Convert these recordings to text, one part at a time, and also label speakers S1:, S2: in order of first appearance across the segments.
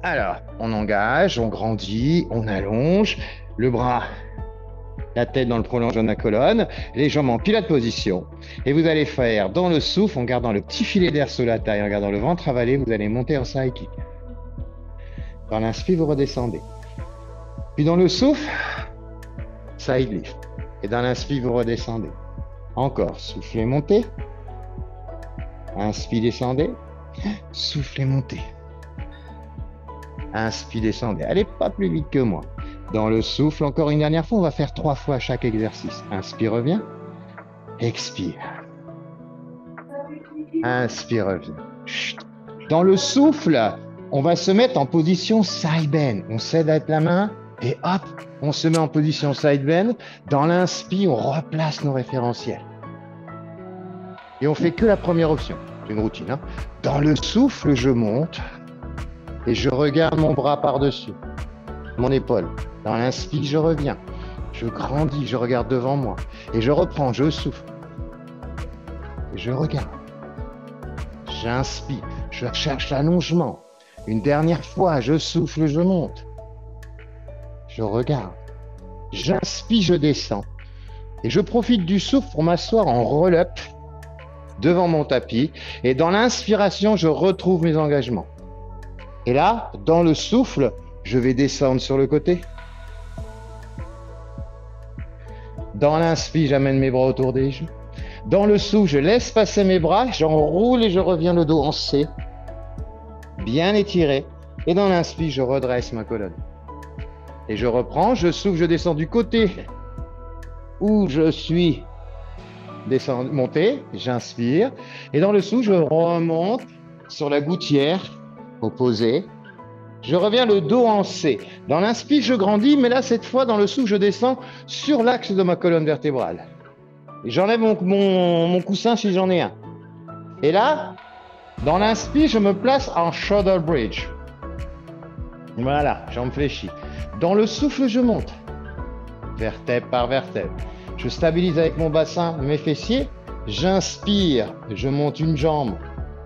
S1: Alors, on engage, on grandit, on allonge, le bras, la tête dans le prolongement de la colonne, les jambes en pilote position. Et vous allez faire dans le souffle, en gardant le petit filet d'air sous la taille, en gardant le ventre avalé, vous allez monter en side kick. Dans l'inspire, vous redescendez. Puis dans le souffle, side lift. Et dans l'inspire, vous redescendez. Encore, soufflez, montez. Inspire, descendez. Soufflez, montez. Inspire, descendez. Allez pas plus vite que moi. Dans le souffle, encore une dernière fois, on va faire 3 fois chaque exercice. Inspire, reviens. Expire. Inspire, reviens. Chut. Dans le souffle, on va se mettre en position side bend. On cède avec la main et hop, on se met en position side bend. Dans l'inspire, on replace nos référentiels. Et on fait que la première option. C'est une routine. Hein. Dans le souffle, je monte et je regarde mon bras par-dessus, mon épaule. Dans l'inspire, je reviens. Je grandis, je regarde devant moi. Et je reprends, je souffle. Et je regarde. J'inspire, je cherche l'allongement. Une dernière fois, je souffle, je monte. Je regarde. J'inspire, je descends. Et je profite du souffle pour m'asseoir en roll-up devant mon tapis. Et dans l'inspiration, je retrouve mes engagements. Et là, dans le souffle, je vais descendre sur le côté. Dans l'inspire, j'amène mes bras autour des genoux. Dans le souffle, je laisse passer mes bras, j'enroule et je reviens le dos en C. Bien étiré. Et dans l'inspire, je redresse ma colonne. Et je reprends, je souffle, je descends du côté où je suis monté, j'inspire. Et dans le souffle, je remonte sur la gouttière opposée. Je reviens le dos en C. Dans l'inspire, je grandis, mais là, cette fois, dans le souffle, je descends sur l'axe de ma colonne vertébrale. J'enlève mon coussin si j'en ai un. Et là, dans l'inspire, je me place en shoulder bridge. Voilà, jambes fléchies. Dans le souffle, je monte. Vertèbre par vertèbre. Je stabilise avec mon bassin mes fessiers. J'inspire, je monte une jambe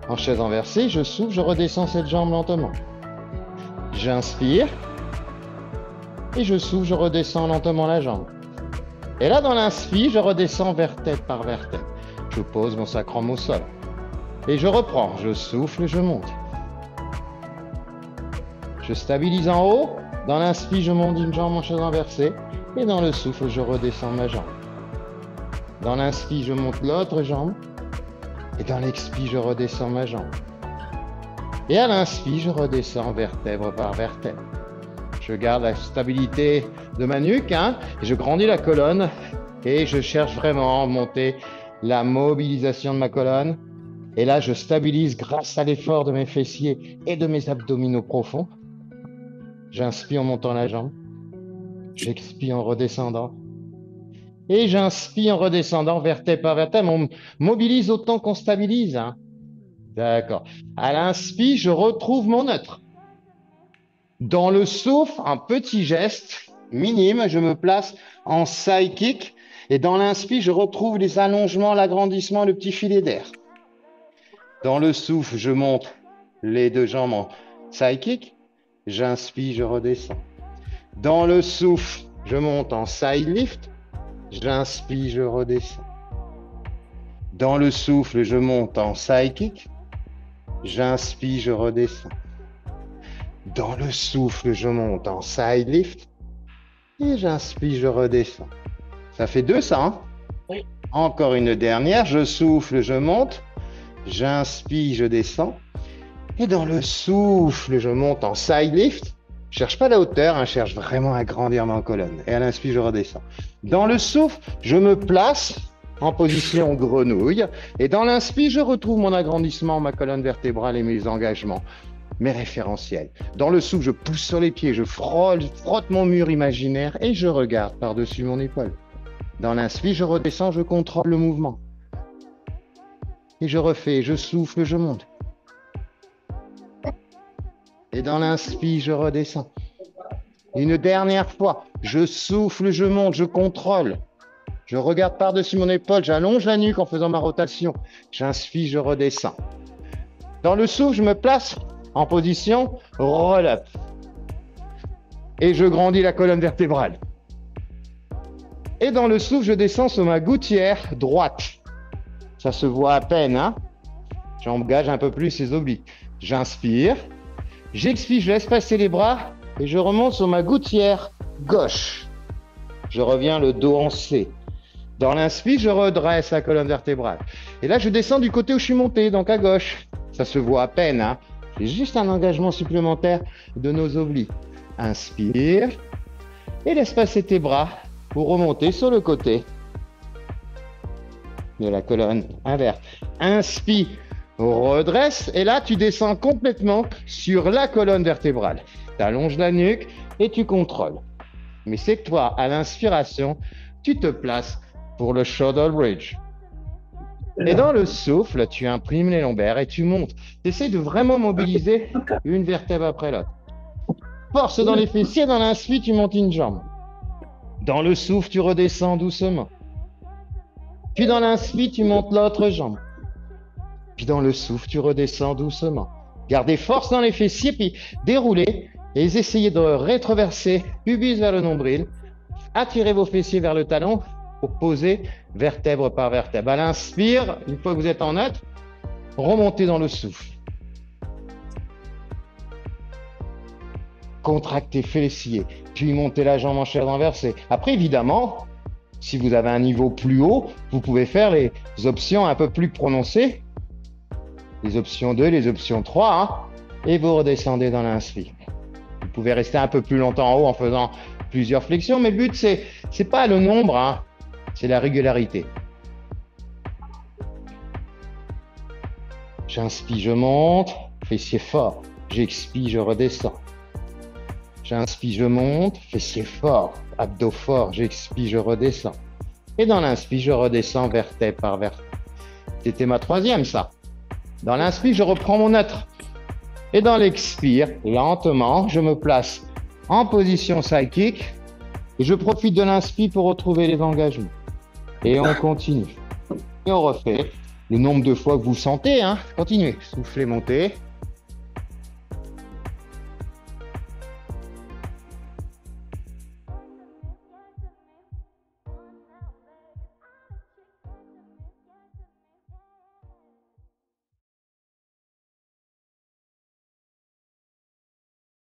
S1: en chaise inversée. Je souffle, je redescends cette jambe lentement. J'inspire. Et je souffle, je redescends lentement la jambe. Et là, dans l'inspire, je redescends vertèbre par vertèbre. Je pose mon sacrum au sol. Et je reprends. Je souffle, je monte. Je stabilise en haut. Dans l'inspire, je monte une jambe en chaise inversée. Et dans le souffle, je redescends ma jambe. Dans l'inspire, je monte l'autre jambe. Et dans l'expire, je redescends ma jambe. Et à l'inspire, je redescends vertèbre par vertèbre. Je garde la stabilité de ma nuque, hein, et je grandis la colonne et je cherche vraiment à monter la mobilisation de ma colonne. Et là, je stabilise grâce à l'effort de mes fessiers et de mes abdominaux profonds. J'inspire en montant la jambe. J'expire en redescendant. Et j'inspire en redescendant vertèbre par vertèbre. On mobilise autant qu'on stabilise. Hein. D'accord. À l'inspire, je retrouve mon neutre. Dans le souffle, un petit geste minime, je me place en side kick. Et dans l'inspire, je retrouve les allongements, l'agrandissement, le petit filet d'air. Dans le souffle, je monte les deux jambes en side kick. J'inspire, je redescends. Dans le souffle, je monte en side lift. J'inspire, je redescends. Dans le souffle, je monte en side kick. J'inspire, je redescends. Dans le souffle, je monte en side lift. Et j'inspire, je redescends. Ça fait 2, ça, hein? Oui. Encore une dernière. Je souffle, je monte. J'inspire, je descends. Et dans le souffle, je monte en side lift. Je cherche pas la hauteur, hein, je cherche vraiment à grandir ma colonne. Et à l'inspire, je redescends. Dans le souffle, je me place en position grenouille. Et dans l'inspire, je retrouve mon agrandissement, ma colonne vertébrale et mes engagements, mes référentiels. Dans le souffle, je pousse sur les pieds, je frotte mon mur imaginaire et je regarde par-dessus mon épaule. Dans l'inspire, je redescends, je contrôle le mouvement. Et je refais, je souffle, je monte. Et dans l'inspire, je redescends. Une dernière fois, je souffle, je monte, je contrôle. Je regarde par-dessus mon épaule, j'allonge la nuque en faisant ma rotation. J'inspire, je redescends. Dans le souffle, je me place En position roll-up. Et je grandis la colonne vertébrale. Et dans le souffle, je descends sur ma gouttière droite. Ça se voit à peine, hein? J'engage un peu plus les obliques. J'inspire, j'expire, je laisse passer les bras et je remonte sur ma gouttière gauche. Je reviens le dos en C. Dans l'inspire, je redresse la colonne vertébrale. Et là, je descends du côté où je suis monté, donc à gauche. Ça se voit à peine, hein? C'est juste un engagement supplémentaire de nos obliques. Inspire et laisse passer tes bras pour remonter sur le côté de la colonne inverse. Inspire, redresse et là tu descends complètement sur la colonne vertébrale. Tu allonges la nuque et tu contrôles. Mais c'est que toi, à l'inspiration, tu te places pour le shoulder bridge. Et dans le souffle, tu imprimes les lombaires et tu montes. Tu essaies de vraiment mobiliser une vertèbre après l'autre. Force dans les fessiers, dans l'inspire, tu montes une jambe. Dans le souffle, tu redescends doucement. Puis dans l'inspire, tu montes l'autre jambe. Puis dans le souffle, tu redescends doucement. Gardez force dans les fessiers, puis déroulez et essayez de rétroverser pubis vers le nombril. Attirez vos fessiers vers le talon pour poser vertèbre par vertèbre. À l'inspire, une fois que vous êtes en neutre, remontez dans le souffle. Contractez fessiers, puis montez la jambe en chaise renversée. Après, évidemment, si vous avez un niveau plus haut, vous pouvez faire les options un peu plus prononcées. Les options 2, les options 3, hein, et vous redescendez dans l'inspire. Vous pouvez rester un peu plus longtemps en haut en faisant plusieurs flexions, mais le but, c'est pas le nombre, hein, c'est la régularité. J'inspire, je monte, fessier fort. J'expire, je redescends. J'inspire, je monte, fessier fort, abdos fort. J'expire, je redescends. Et dans l'inspire, je redescends vertèbre par vertèbre. C'était ma troisième, ça. Dans l'inspire, je reprends mon neutre. Et dans l'expire, lentement, je me place en position side kick. Et je profite de l'inspire pour retrouver les engagements. Et on continue. Et on refait le nombre de fois que vous sentez. Hein. Continuez. Soufflez, montez.